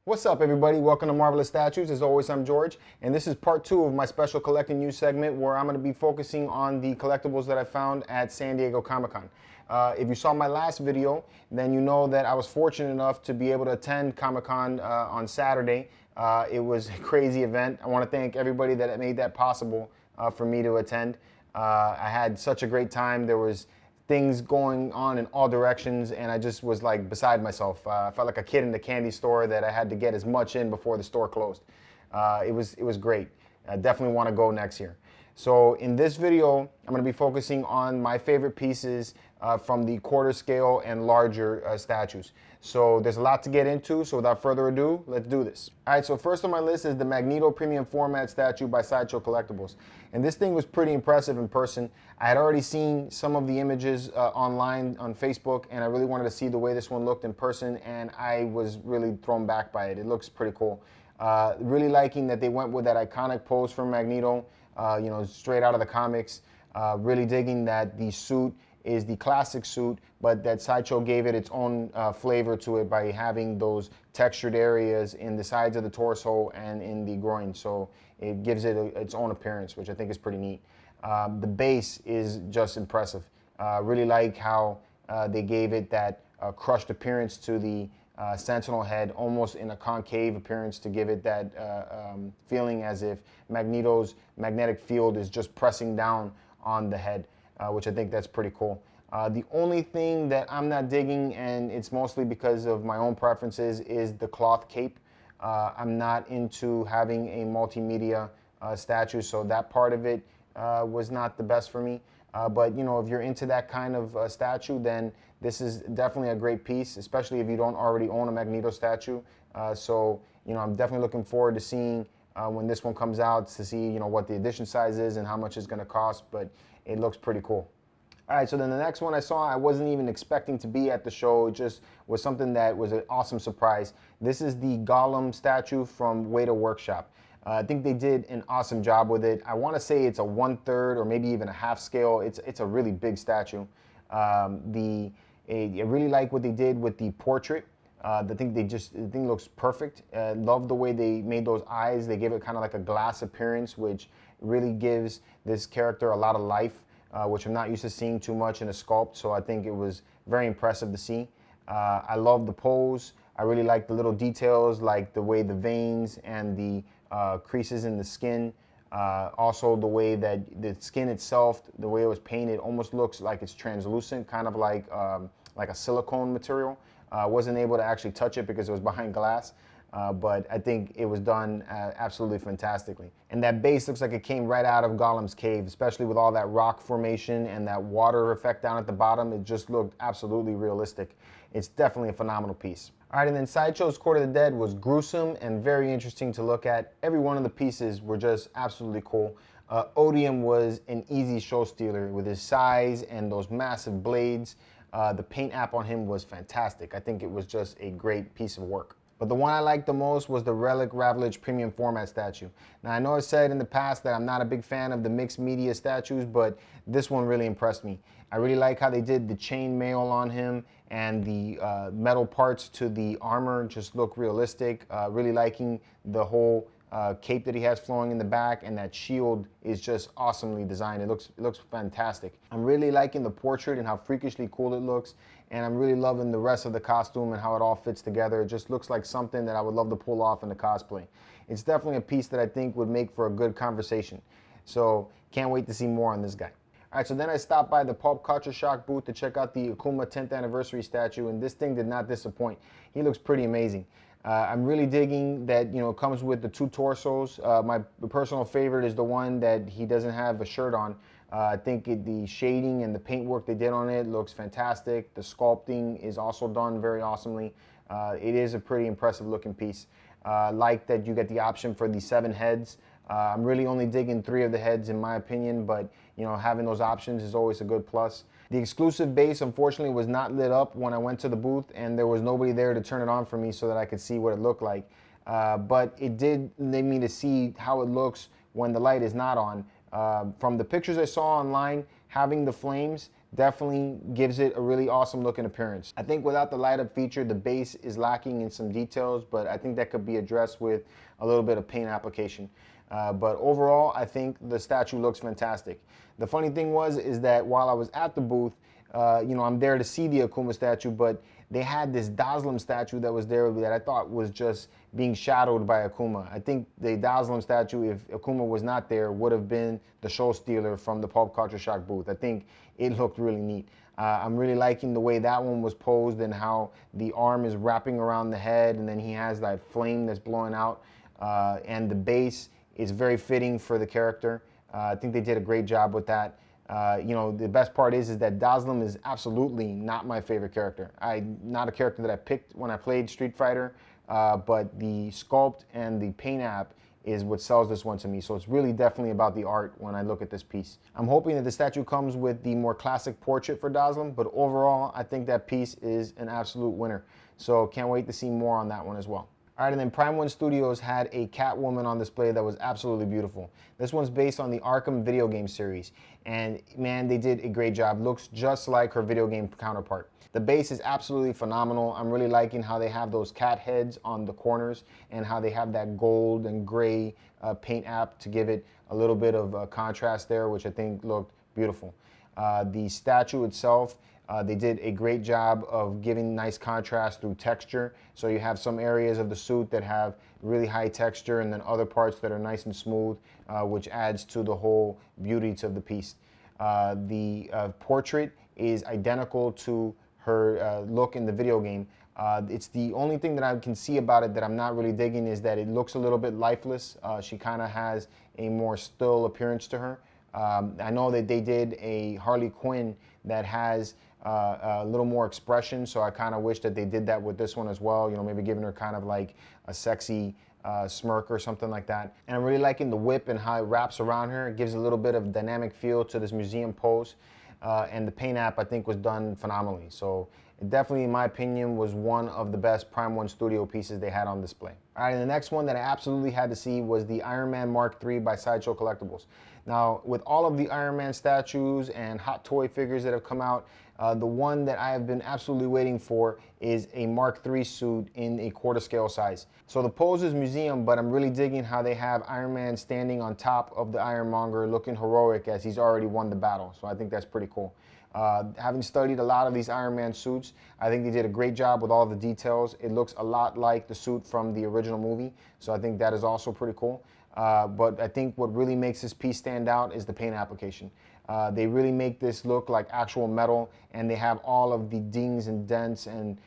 What's up, everybody? Welcome to Marvelous Statues. As always, I'm George, and this is part 2 of my special collecting news segment where I'm going to be focusing on the collectibles that I found at San Diego Comic-Con. If you saw my last video, then you know that I was fortunate enough to be able to attend Comic-Con on Saturday. It was a crazy event. I want to thank everybody that made that possible for me to attend. I had such a great time. There was things going on in all directions, and I just was like beside myself. I felt like a kid in the candy store that I had to get as much in before the store closed. It was great. I definitely want to go next year. So in this video, I'm going to be focusing on my favorite pieces from the quarter scale and larger statues. So there's a lot to get into, so without further ado, let's do this. All right, so first on my list is the Magneto Premium Format statue by Sideshow Collectibles. And this thing was pretty impressive in person. I had already seen some of the images online on Facebook, and I really wanted to see the way this one looked in person, and I was really thrown back by it. It looks pretty cool. Really liking that they went with that iconic pose from Magneto, you know, straight out of the comics. Really digging that the suit is the classic suit, but that Sideshow gave it its own flavor to it by having those textured areas in the sides of the torso and in the groin. So it gives it its own appearance, which I think is pretty neat. The base is just impressive. Really like how they gave it that crushed appearance to the Sentinel head, almost in a concave appearance to give it that feeling as if Magneto's magnetic field is just pressing down on the head, which I think that's pretty cool. The only thing that I'm not digging, and it's mostly because of my own preferences, is the cloth cape. I'm not into having a multimedia statue, so that part of it was not the best for me. But you know, if you're into that kind of statue, then this is definitely a great piece, especially if you don't already own a Magneto statue. So you know, I'm definitely looking forward to seeing when this one comes out, to see, you know, what the edition size is and how much it's going to cost, but it looks pretty cool. All right, so then the next one I saw, I wasn't even expecting to be at the show. It just was something that was an awesome surprise. This is the Golem statue from Weta Workshop. I think they did an awesome job with it. I want to say it's a 1/3 or maybe even a half scale. It's a really big statue. I really like what they did with the portrait. The thing looks perfect. Love the way they made those eyes. They gave it kind of like a glass appearance, which really gives this character a lot of life, which I'm not used to seeing too much in a sculpt. So I think it was very impressive to see. I love the pose. I really like the little details, like the way the veins and the creases in the skin. Also the way that the skin itself, the way it was painted, almost looks like it's translucent, kind of like a silicone material. Wasn't able to actually touch it because it was behind glass, but I think it was done absolutely fantastically. And that base looks like it came right out of Golem's cave, especially with all that rock formation and that water effect down at the bottom. It just looked absolutely realistic. It's definitely a phenomenal piece. All right, and then Sideshow's Court of the Dead was gruesome and very interesting to look at. Every one of the pieces were just absolutely cool. Odium was an easy show stealer with his size and those massive blades. The paint app on him was fantastic. I think it was just a great piece of work. But the one I liked the most was the Relic Ravage Premium Format statue. Now, I know I said in the past that I'm not a big fan of the mixed media statues, but this one really impressed me. I really like how they did the chain mail on him, and the metal parts to the armor just look realistic. Really liking the whole cape that he has flowing in the back, and that shield is just awesomely designed. It looks fantastic. I'm really liking the portrait and how freakishly cool it looks, and I'm really loving the rest of the costume and how it all fits together. It just looks like something that I would love to pull off in the cosplay. It's definitely a piece that I think would make for a good conversation. So can't wait to see more on this guy. All right, so then I stopped by the Pulp Culture Shock booth to check out the Akuma 10th anniversary statue, and this thing did not disappoint. He looks pretty amazing. I'm really digging that, you know, it comes with the two torsos. My personal favorite is the one that he doesn't have a shirt on. I think the shading and the paint work they did on it looks fantastic. The sculpting is also done very awesomely. It is a pretty impressive looking piece. Like that you get the option for the 7 heads. I'm really only digging 3 of the heads in my opinion, but you know, having those options is always a good plus. The exclusive base unfortunately was not lit up when I went to the booth, and there was nobody there to turn it on for me so that I could see what it looked like. But it did lead me to see how it looks when the light is not on. From the pictures I saw online, having the flames definitely gives it a really awesome looking appearance. I think without the light up feature, the base is lacking in some details, but I think that could be addressed with a little bit of paint application. But overall, I think the statue looks fantastic. The funny thing is that while I was at the booth, I'm there to see the Akuma statue, but they had this Golem statue that was there that I thought was just being shadowed by Akuma. I think the Golem statue, if Akuma was not there, would have been the show stealer from the Pulp Culture Shock booth. I think it looked really neat. I'm really liking the way that one was posed and how the arm is wrapping around the head, and then he has that flame that's blowing out, and the base is very fitting for the character. I think they did a great job with that. The best part is that Golem is absolutely not my favorite character. Not a character that I picked when I played Street Fighter, but the sculpt and the paint app is what sells this one to me. So it's really definitely about the art when I look at this piece. I'm hoping that the statue comes with the more classic portrait for Golem, but overall, I think that piece is an absolute winner. So can't wait to see more on that one as well. All right, and then Prime 1 Studios had a Catwoman on display that was absolutely beautiful. This one's based on the Arkham video game series, and man, they did a great job. Looks just like her video game counterpart. The base is absolutely phenomenal. I'm really liking how they have those cat heads on the corners and how they have that gold and gray paint app to give it a little bit of contrast there, which I think looked beautiful. The statue itself, they did a great job of giving nice contrast through texture. So you have some areas of the suit that have really high texture and then other parts that are nice and smooth, which adds to the whole beauty of the piece. The portrait is identical to her look in the video game. It's the only thing that I can see about it that I'm not really digging is that it looks a little bit lifeless. She kind of has a more still appearance to her. I know that they did a Harley Quinn that has a little more expression, so I kind of wish that they did that with this one as well, maybe giving her kind of like a sexy smirk or something like that. And I'm really liking the whip and how it wraps around her. It gives a little bit of dynamic feel to this museum pose. And the paint app, I think, was done phenomenally. So it definitely, in my opinion, was one of the best Prime 1 Studio pieces they had on display. All right, and the next one that I absolutely had to see was the Iron Man Mark III by Sideshow Collectibles. Now, with all of the Iron Man statues and hot toy figures that have come out, the one that I have been absolutely waiting for is a Mark III suit in a quarter scale size. So the pose is museum, but I'm really digging how they have Iron Man standing on top of the Ironmonger looking heroic as he's already won the battle. So I think that's pretty cool. Having studied a lot of these Iron Man suits, I think they did a great job with all the details. It looks a lot like the suit from the original movie, so I think that is also pretty cool. But I think what really makes this piece stand out is the paint application. They really make this look like actual metal, and they have all of the dings and dents and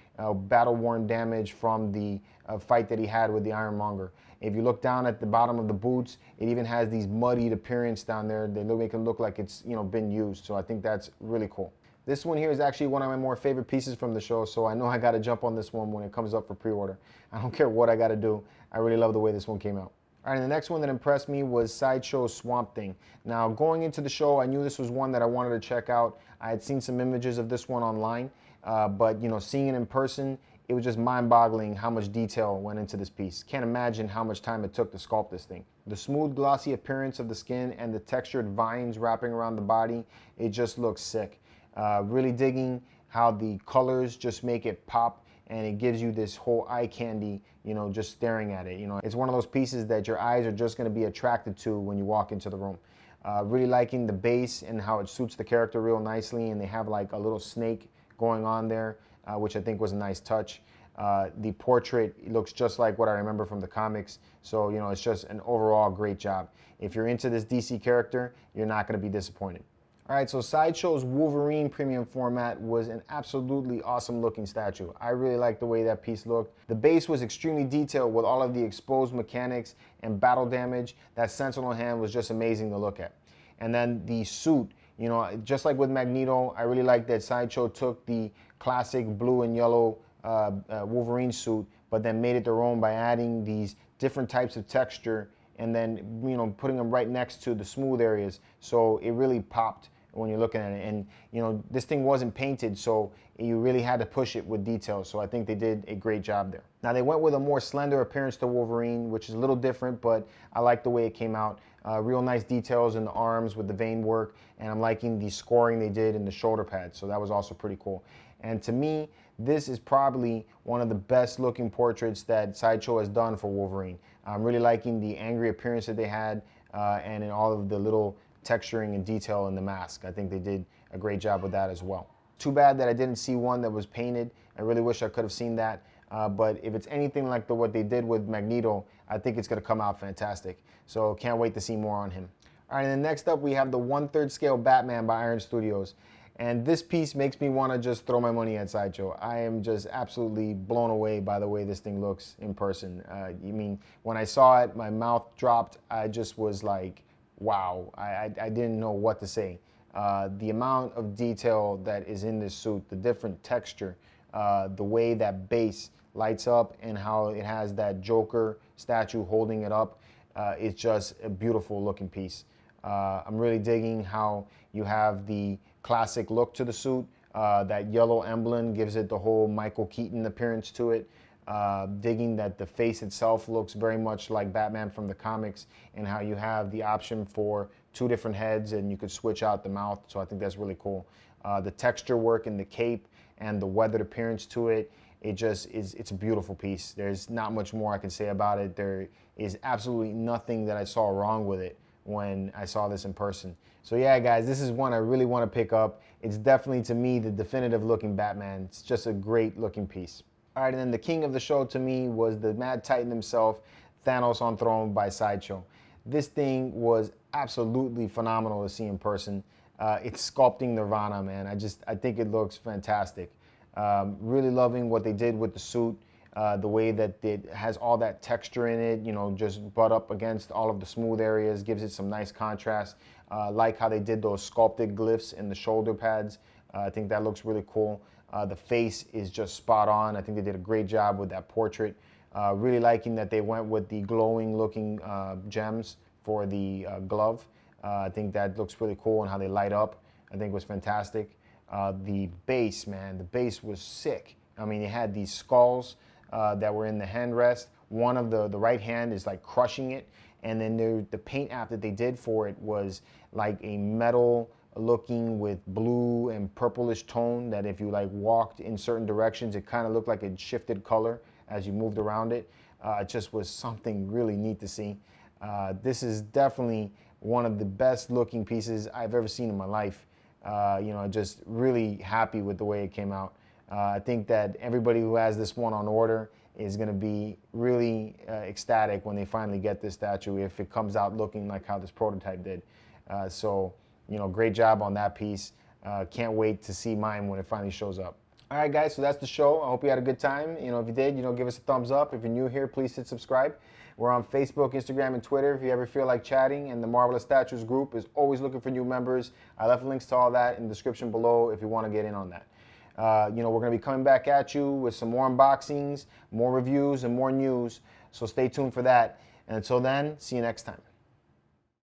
battle-worn damage from the fight that he had with the Ironmonger. If you look down at the bottom of the boots, it even has these muddied appearance down there. They make it look like it's been used. So I think that's really cool. This one here is actually one of my more favorite pieces from the show, so I know I got to jump on this one when it comes up for pre-order. I don't care what I got to do. I really love the way this one came out. All right, and the next one that impressed me was Sideshow's Swamp Thing. Now, going into the show, I knew this was one that I wanted to check out. I had seen some images of this one online, but seeing it in person, it was just mind-boggling how much detail went into this piece. Can't imagine how much time it took to sculpt this thing. The smooth, glossy appearance of the skin and the textured vines wrapping around the body, it just looks sick. Really digging how the colors just make it pop, and it gives you this whole eye candy, just staring at it. It's one of those pieces that your eyes are just going to be attracted to when you walk into the room. Really liking the base and how it suits the character real nicely, and they have like a little snake going on there, which I think was a nice touch. The portrait looks just like what I remember from the comics, so it's just an overall great job. If you're into this DC character, you're not going to be disappointed. All right, so Sideshow's Wolverine premium format was an absolutely awesome looking statue. I really liked the way that piece looked. The base was extremely detailed with all of the exposed mechanics and battle damage. That Sentinel hand was just amazing to look at. And then the suit, just like with Magneto, I really like that Sideshow took the classic blue and yellow Wolverine suit, but then made it their own by adding these different types of texture and then putting them right next to the smooth areas, so it really popped. when you're looking at it. And, you know, this thing wasn't painted, so you really had to push it with details. So I think they did a great job there. Now, they went with a more slender appearance to Wolverine, which is a little different, but I like the way it came out. Real nice details in the arms with the vein work, and I'm liking the scoring they did in the shoulder pads, so that was also pretty cool. And to me, this is probably one of the best looking portraits that Sideshow has done for Wolverine. I'm really liking the angry appearance that they had, and in all of the little texturing and detail in the mask. I think they did a great job with that as well. Too bad that I didn't see one that was painted. I really wish I could have seen that. But if it's anything like what they did with Magneto, I think it's going to come out fantastic. So can't wait to see more on him. All right, and then next up we have the 1/3 scale Batman by Iron Studios. And this piece makes me want to just throw my money at Sideshow. I am just absolutely blown away by the way this thing looks in person. You mean, when I saw it, my mouth dropped. I just was like, wow, I didn't know what to say. The amount of detail that is in this suit, the different texture, the way that base lights up and how it has that Joker statue holding it up, it's just a beautiful looking piece. I'm really digging how you have the classic look to the suit. That yellow emblem gives it the whole Michael Keaton appearance to it. Digging that the face itself looks very much like Batman from the comics, and how you have the option for 2 different heads and you could switch out the mouth, so I think that's really cool. The texture work in the cape and the weathered appearance to it, it's a beautiful piece. There's not much more I can say about it. There is absolutely nothing that I saw wrong with it when I saw this in person. So yeah, guys, this is one I really want to pick up. It's definitely, to me, the definitive looking Batman. It's just a great looking piece. All right, and then the king of the show to me was the Mad Titan himself, Thanos on Throne by Sideshow. This thing was absolutely phenomenal to see in person. It's sculpting Nirvana, man. I think it looks fantastic. Really loving what they did with the suit, the way that it has all that texture in it, you know, just butt up against all of the smooth areas, gives it some nice contrast. Like how they did those sculpted glyphs in the shoulder pads. I think that looks really cool. The face is just spot on. I think they did a great job with that portrait. Really liking that they went with the glowing looking gems for the glove. I think that looks really cool, and how they light up, I think was fantastic. The base, man, the base was sick. I mean, it had these skulls that were in the handrest. One of the right hand is like crushing it. And then the paint app that they did for it was like a metal looking with blue and purplish tone, that if you like walked in certain directions, it kind of looked like it shifted color as you moved around it. It just was something really neat to see. This is definitely one of the best looking pieces I've ever seen in my life. You know, just really happy with the way it came out. I think that everybody who has this one on order is going to be really ecstatic when they finally get this statue, if it comes out looking like how this prototype did. So, you know, great job on that piece. Can't wait to see mine when it finally shows up. All right, guys, so that's the show. I hope you had a good time. You know, if you did, you know, give us a thumbs up. If you're new here, please hit subscribe. We're on Facebook, Instagram, and Twitter if you ever feel like chatting. And the Marvelous Statues group is always looking for new members. I left links to all that in the description below if you want to get in on that. You know, we're going to be coming back at you with some more unboxings, more reviews, and more news. So stay tuned for that. And until then, see you next time.